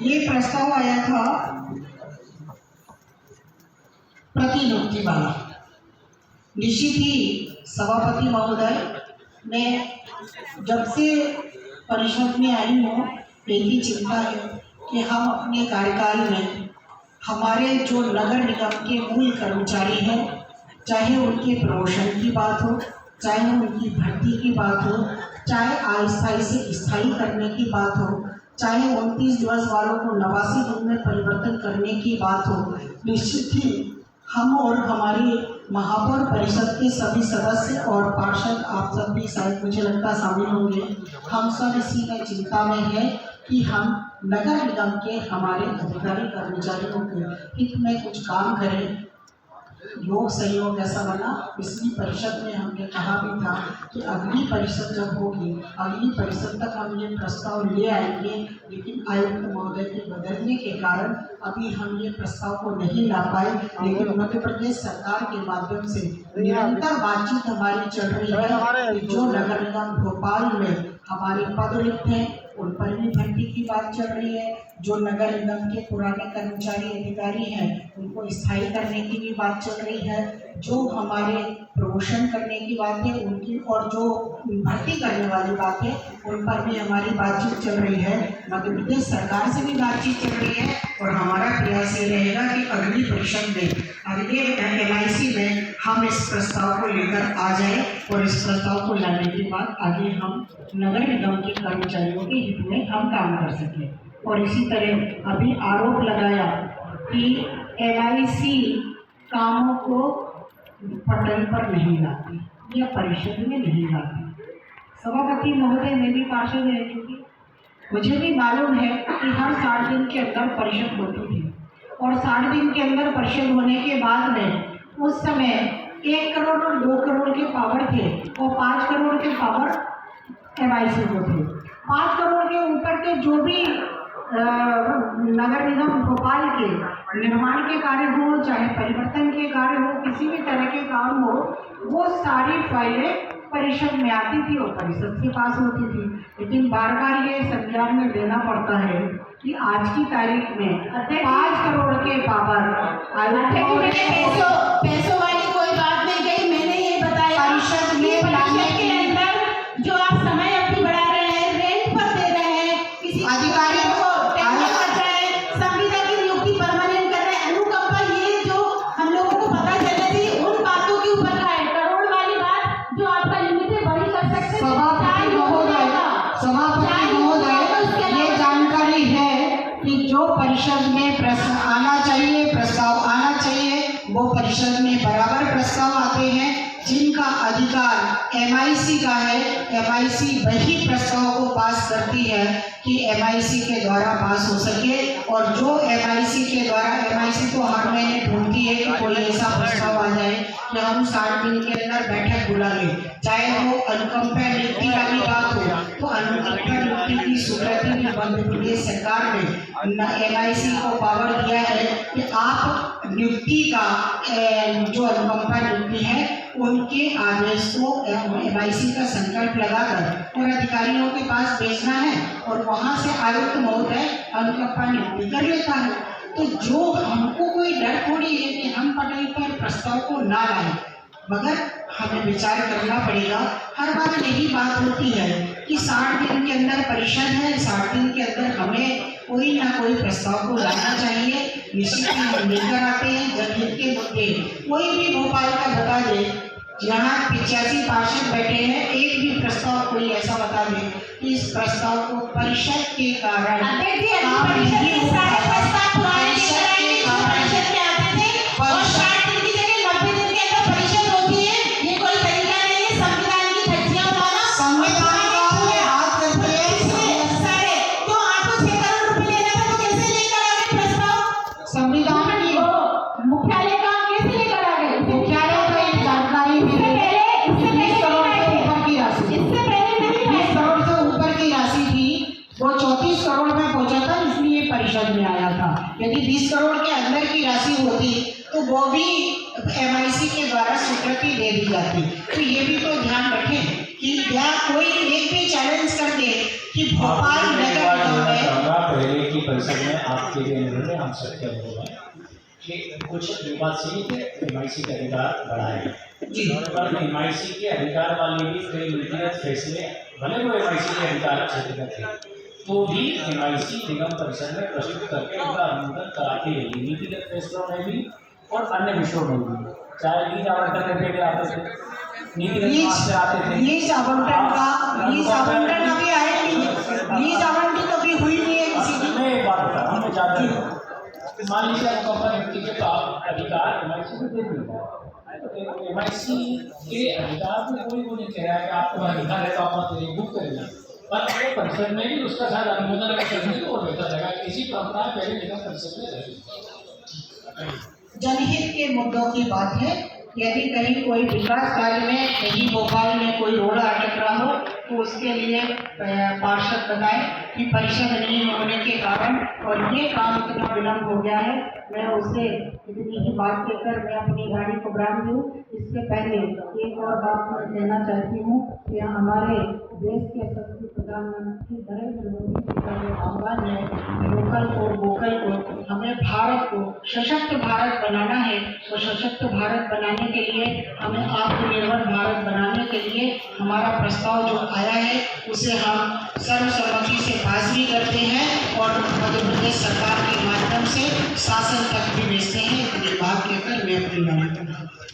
ये प्रस्ताव आया था प्रतिनियुक्ति वाला। निश्चित ही सभापति महोदय, मैं जब से परिषद में आई हूँ एक ही चिंता है कि हम अपने कार्यकाल में हमारे जो नगर निगम के मूल कर्मचारी हैं, चाहे उनके प्रमोशन की बात हो, चाहे उनकी भर्ती की बात हो, चाहे अस्थायी से स्थायी करने की बात हो, चाहे 29 दिवस वालों को 89 दिन में परिवर्तन करने की बात हो, निश्चित ही हम और हमारी महापौर परिषद के सभी सदस्य और पार्षद, आप सब भी शायद मुझे लगता शामिल होंगे, हम सब इसी में चिंता में हैं कि हम नगर निगम के हमारे अधिकारी कर्मचारियों के हित में कुछ काम करें। योग सहयोग ऐसा बना, पिछली परिषद में हमने कहा भी था कि अगली परिषद जब होगी, अगली परिषद तक हम ये प्रस्ताव ले आएंगे, लेकिन आयुक्त महोदय के बदलने के कारण अभी हम ये प्रस्ताव को नहीं ला पाए। लेकिन मध्य प्रदेश सरकार के माध्यम से निरंतर बातचीत हमारी चल रही है कि जो नगर निगम भोपाल में हमारे पद रिक्त हैं उन पर भी भर्ती की बात चल रही है, जो नगर निगम के पुराने कर्मचारी अधिकारी हैं उनको स्थायी करने की भी बात चल रही है, जो हमारे प्रमोशन करने की बात है उनकी, और जो भर्ती करने वाली बात है उन पर भी हमारी बातचीत चल रही है। मध्य प्रदेश सरकार से भी बातचीत चल रही है और हमारा प्रयास ये रहेगा कि अगली परिषद में, अगले LIC में हम इस प्रस्ताव को लेकर आ जाए और इस प्रस्ताव को लाने के बाद आगे हम नगर निगम के कर्मचारियों के हित में हम काम कर सकें। और इसी तरह अभी आरोप लगाया कि LIC कामों को पटल पर नहीं लाती या परिषद में नहीं लाती। सभापति महोदय, मैं भी पार्षद रह चुकी, मुझे भी मालूम है कि हर 60 दिन के अंदर परिषद होती थी और 60 दिन के अंदर परिषद होने के बाद में उस समय 1 करोड़ और 2 करोड़ के पावर थे और 5 करोड़ के पावर LIC को थे। 5 करोड़ के ऊपर के जो भी नगर निगम भोपाल के निर्माण के कार्य हो, चाहे परिवर्तन के कार्य हो, किसी भी तरह के काम हो, वो सारी फाइलें परिषद में आती थी और परिषद से पास होती थी। लेकिन बार बार ये संज्ञान में लेना पड़ता है कि आज की तारीख में 5 करोड़ के पावर पैसों वाली कोई बात नहीं कही, मैंने ये बताया परिषद में लाने के अंदर जो आप समय अवधि बढ़ा रहे हैं, रेंट पर दे रहे हैं, किसी अधिकारियों को टेंडर कर रहे हैं, संविदा की नियुक्ति परमानेंट कर रहे हैं, अनुकंपा, ये जो हम लोगों को पता चलना चाहिए उन बातों के ऊपर है। करोड़ वाली बात जो आपका लिमिट है वही कर सकते हैं। सभापति महोदय, ये जानकारी है कि जो परिषद में प्रश्न आना चाहिए, प्रस्ताव आना चाहिए, वो परिषद में बराबर प्रस्ताव आते हैं। जिनका अधिकार MIC का है, MIC वही प्रस्ताव को पास करती है कि MIC के द्वारा पास हो सके, और जो MIC के द्वारा, MIC तो हर महीने ढूंढती है कि कोई ऐसा प्रस्ताव आ जाए कि हम 60 दिन के अंदर बैठक बुला लें, चाहे वो अनुकंपा नियुक्ति वाली बात हो, तो अनुकंपा नियुक्ति की स्वीकृति भी मध्य प्रदेश सरकार ने MIC को पावर दिया है कि आप नियुक्ति का जो अनुकंपा नियुक्ति है उनके आदेश को MIC का संकल्प लगाकर और अधिकारियों के पास भेजना है और वहां से आयुक्त महोदय अनुकंपा नियुक्ति कर लेता है। तो जो हमको कोई डर थोड़ी है कि हम पटल पर प्रस्ताव को ना लाएं, मगर हमें विचार करना पड़ेगा। हर बार यही बात होती है कि 60 दिन के अंदर परिषद है, 60 दिन के अंदर हमें कोई ना कोई प्रस्ताव को लाना चाहिए। निश्चित ही हम लेकर आते हैं जनहित के मुद्दे। कोई भी भोपाल का बता दे, यहाँ 85 पार्षद बैठे हैं, एक भी प्रस्ताव कोई ऐसा बता दे कि इस प्रस्ताव को परिषद के कारण में आया था। यदि 20 करोड़ के अंदर की राशि होती तो वो भी MIC के द्वारा स्वीकृति दे दी जाती। तो ये भी तो ध्यान रखें कि कि या कोई एक भी चैलेंज कर दे कि भोपाल नगर निगम में पहले की परिषद में आपके लिए अनुरोध है, हम सबके अनुरोध है कि कुछ विवाद से एमआईसी के अधिकार बढ़ाए जी पर एमआईसी के अधिकार वाले भी कई नीतिगत फैसले भले वो एमआईसी के अधिकार क्षेत्र थे तो भी एमआईसी निगम परिषद में प्रस्तुत करके उनका अनुमोदन कराती है नीतिगत फैसलों में भी और अन्य विषयों में भी, चाहे लीज आवंटन करके भी आते थे, नीतिगत से आते थे। लीज आवंटन अभी आए नहीं, लीज आवंटन तो अभी हुई नहीं है किसी की। मैं एक बात बता रहा हूँ, मैं जानता हूँ मान लीजिए कंपनी के अधिकार एमआईसी को दे दिया, तो एमआईसी के अधिकार को कोई वो नहीं कह रहा है कि आपको अधिकार है तो आप मत बुक करेंगे, पर वो परिषद में भी उसका शायद अनुमोदन अगर करेंगे तो और बेहतर रहेगा। इसी परंपरा पहले निगम परिषद में रही। जनहित के मुद्दों की बात है, यदि कहीं कोई विकास कार्य में कहीं भोपाल में कोई रोड अटक रहा हो तो उसके लिए पार्षद बताए कि परिषद नहीं होने के कारण और ये काम इतना विलम्ब हो गया है। मैं उसे इतनी ही बात कहकर मैं अपनी गाड़ी को विराम दूँ। इससे पहले एक और बात मैं कहना चाहती हूँ कि हमारे देश के यशस्वी प्रधानमंत्री नरेंद्र मोदी जी का जो आह्वान है लोकल को वोकल को, हमें भारत को सशक्त भारत बनाना है। तो सशक्त भारत बनाने के लिए हमें आत्मनिर्भर भारत बनाने के लिए हमारा प्रस्ताव जो आया है उसे हम सर्वसम्मति से पास भी करते हैं और मध्य प्रदेश सरकार के माध्यम से शासन तक भी भेजते हैं। इतनी बात कहकर मैं अपनी बात